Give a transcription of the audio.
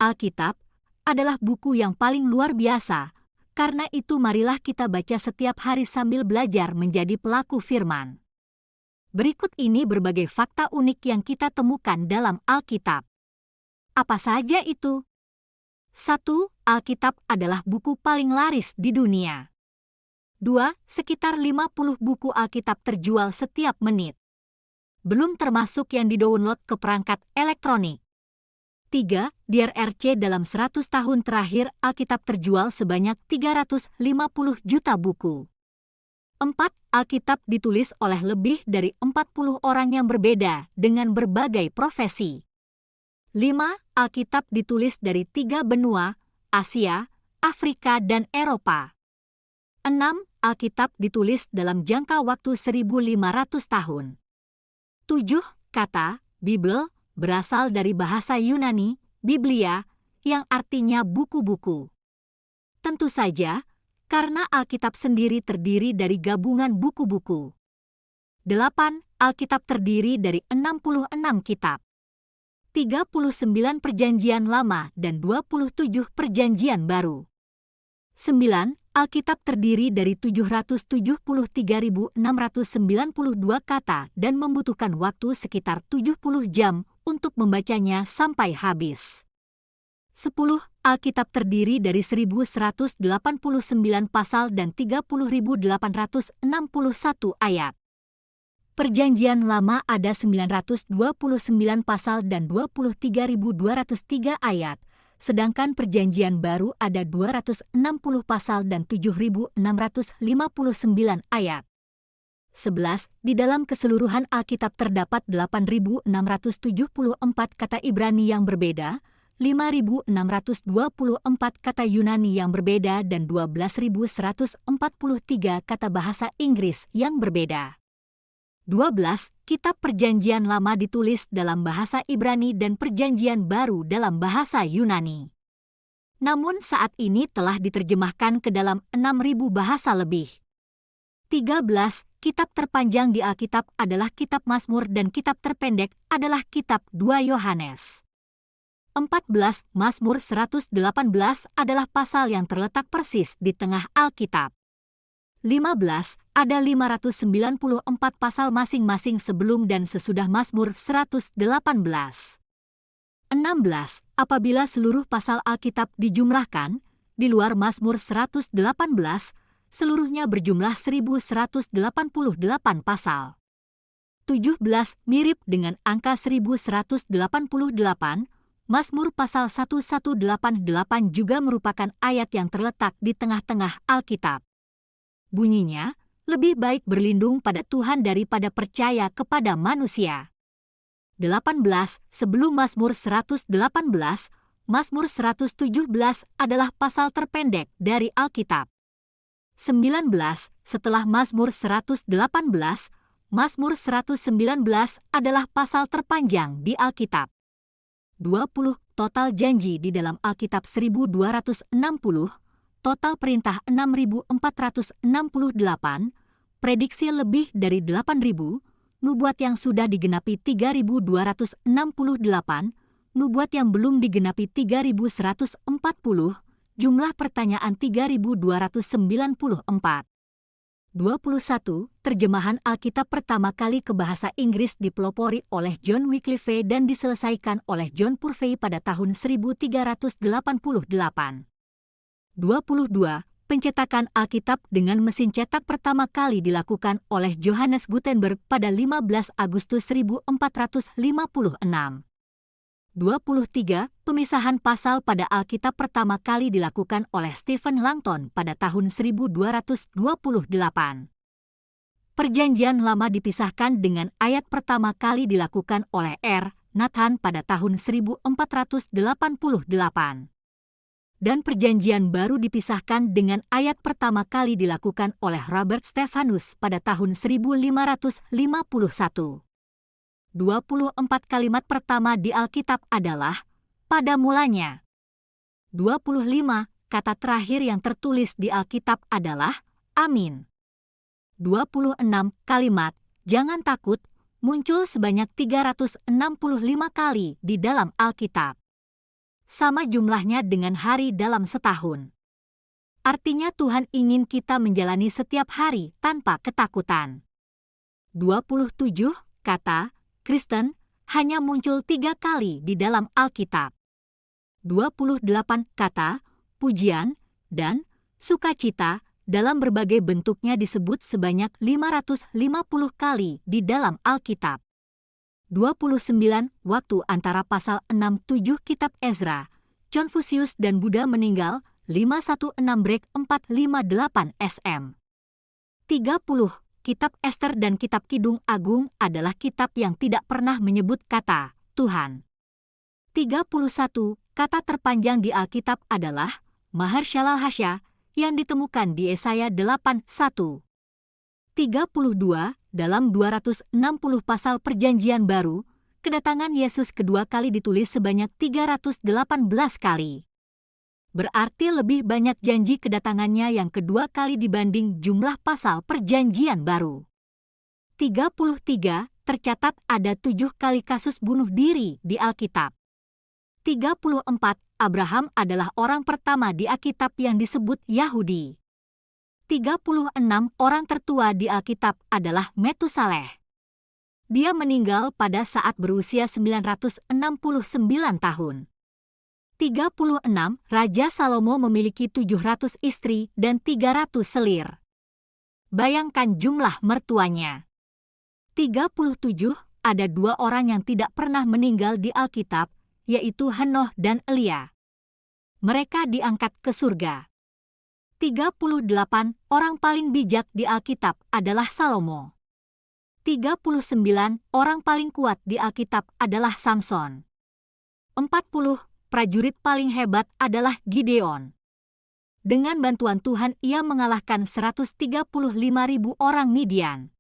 Alkitab adalah buku yang paling luar biasa. Karena itu marilah kita baca setiap hari sambil belajar menjadi pelaku firman. Berikut ini berbagai fakta unik yang kita temukan dalam Alkitab. Apa saja itu? 1. Alkitab adalah buku paling laris di dunia. 2. Sekitar 50 buku Alkitab terjual setiap menit. Belum termasuk yang didownload ke perangkat elektronik. 3. Di RRC dalam 100 tahun terakhir Alkitab terjual sebanyak 350 juta buku. 4. Alkitab ditulis oleh lebih dari 40 orang yang berbeda dengan berbagai profesi. 5. Alkitab ditulis dari 3 benua, Asia, Afrika, dan Eropa. 6. Alkitab ditulis dalam jangka waktu 1500 tahun. 7. Kata Bible berasal dari bahasa Yunani, Biblia, yang artinya buku-buku. Tentu saja, karena Alkitab sendiri terdiri dari gabungan buku-buku. 8. Alkitab terdiri dari 66 kitab. 39 Perjanjian Lama dan 27 Perjanjian Baru. 9. Alkitab terdiri dari 773.692 kata dan membutuhkan waktu sekitar 70 jam untuk membacanya sampai habis. 10. Alkitab terdiri dari 1189 pasal dan 30.861 ayat. Perjanjian Lama ada 929 pasal dan 23.203 ayat, sedangkan Perjanjian Baru ada 260 pasal dan 7.659 ayat. 11. Di dalam keseluruhan Alkitab terdapat 8.674 kata Ibrani yang berbeda, 5.624 kata Yunani yang berbeda, dan 12.143 kata bahasa Inggris yang berbeda. 12. Kitab Perjanjian Lama ditulis dalam bahasa Ibrani dan Perjanjian Baru dalam bahasa Yunani. Namun saat ini telah diterjemahkan ke dalam 6.000 bahasa lebih. 13. Kitab terpanjang di Alkitab adalah Kitab Mazmur dan kitab terpendek adalah Kitab 2 Yohanes. 14. Mazmur 118 adalah pasal yang terletak persis di tengah Alkitab. 15. Ada 594 pasal masing-masing sebelum dan sesudah Mazmur 118. 16. Apabila seluruh pasal Alkitab dijumlahkan, di luar Mazmur 118, seluruhnya berjumlah 1188 pasal. 17. Mirip dengan angka 1188, Mazmur pasal 1188 juga merupakan ayat yang terletak di tengah-tengah Alkitab. Bunyinya, lebih baik berlindung pada Tuhan daripada percaya kepada manusia. 18. Sebelum Mazmur 118, Mazmur 117 adalah pasal terpendek dari Alkitab. 19. Setelah Mazmur 118, Mazmur 119 adalah pasal terpanjang di Alkitab. 20. Total janji di dalam Alkitab 1260, total perintah 6468, prediksi lebih dari 8000, nubuat yang sudah digenapi 3268, nubuat yang belum digenapi 3140, jumlah pertanyaan 3294. 21. Terjemahan Alkitab pertama kali ke bahasa Inggris dipelopori oleh John Wycliffe dan diselesaikan oleh John Purvey pada tahun 1388. 22. Pencetakan Alkitab dengan mesin cetak pertama kali dilakukan oleh Johannes Gutenberg pada 15 Agustus 1456. 23. Pemisahan pasal pada Alkitab pertama kali dilakukan oleh Stephen Langton pada tahun 1228. Perjanjian Lama dipisahkan dengan ayat pertama kali dilakukan oleh R. Nathan pada tahun 1488. Dan Perjanjian Baru dipisahkan dengan ayat pertama kali dilakukan oleh Robert Stephanus pada tahun 1551. 24 kalimat pertama di Alkitab adalah pada mulanya. 25 kata terakhir yang tertulis di Alkitab adalah amin. 26 kalimat jangan takut muncul sebanyak 365 kali di dalam Alkitab. sama jumlahnya dengan hari dalam setahun. Artinya Tuhan ingin kita menjalani setiap hari tanpa ketakutan. 27 kata Kristen hanya muncul 3 kali di dalam Alkitab. 28 kata pujian dan sukacita dalam berbagai bentuknya disebut sebanyak 550 kali di dalam Alkitab. 29 waktu antara pasal 6-7 kitab Ezra, Confucius dan Buddha meninggal 516-458 SM. 30 kitab Ester dan kitab Kidung Agung adalah kitab yang tidak pernah menyebut kata Tuhan. 31 kata terpanjang di Alkitab adalah Maher-shalal-hasya yang ditemukan di Yesaya 8:1. 32 dalam 260 pasal Perjanjian Baru, kedatangan Yesus kedua kali ditulis sebanyak 318 kali. Berarti lebih banyak janji kedatangannya yang kedua kali dibanding jumlah pasal Perjanjian Baru. 33 tercatat ada 7 kali kasus bunuh diri di Alkitab. 34 Abraham adalah orang pertama di Alkitab yang disebut Yahudi. 36 orang tertua di Alkitab adalah Metusaleh. Dia meninggal pada saat berusia 969 tahun. 36 Raja Salomo memiliki 700 istri dan 300 selir. Bayangkan jumlah mertuanya. 37 ada 2 orang yang tidak pernah meninggal di Alkitab, yaitu Henoh dan Elia. Mereka diangkat ke surga. 38 orang paling bijak di Alkitab adalah Salomo. 39 orang paling kuat di Alkitab adalah Samson. 40 prajurit paling hebat adalah Gideon. Dengan bantuan Tuhan ia mengalahkan 135.000 orang Midian.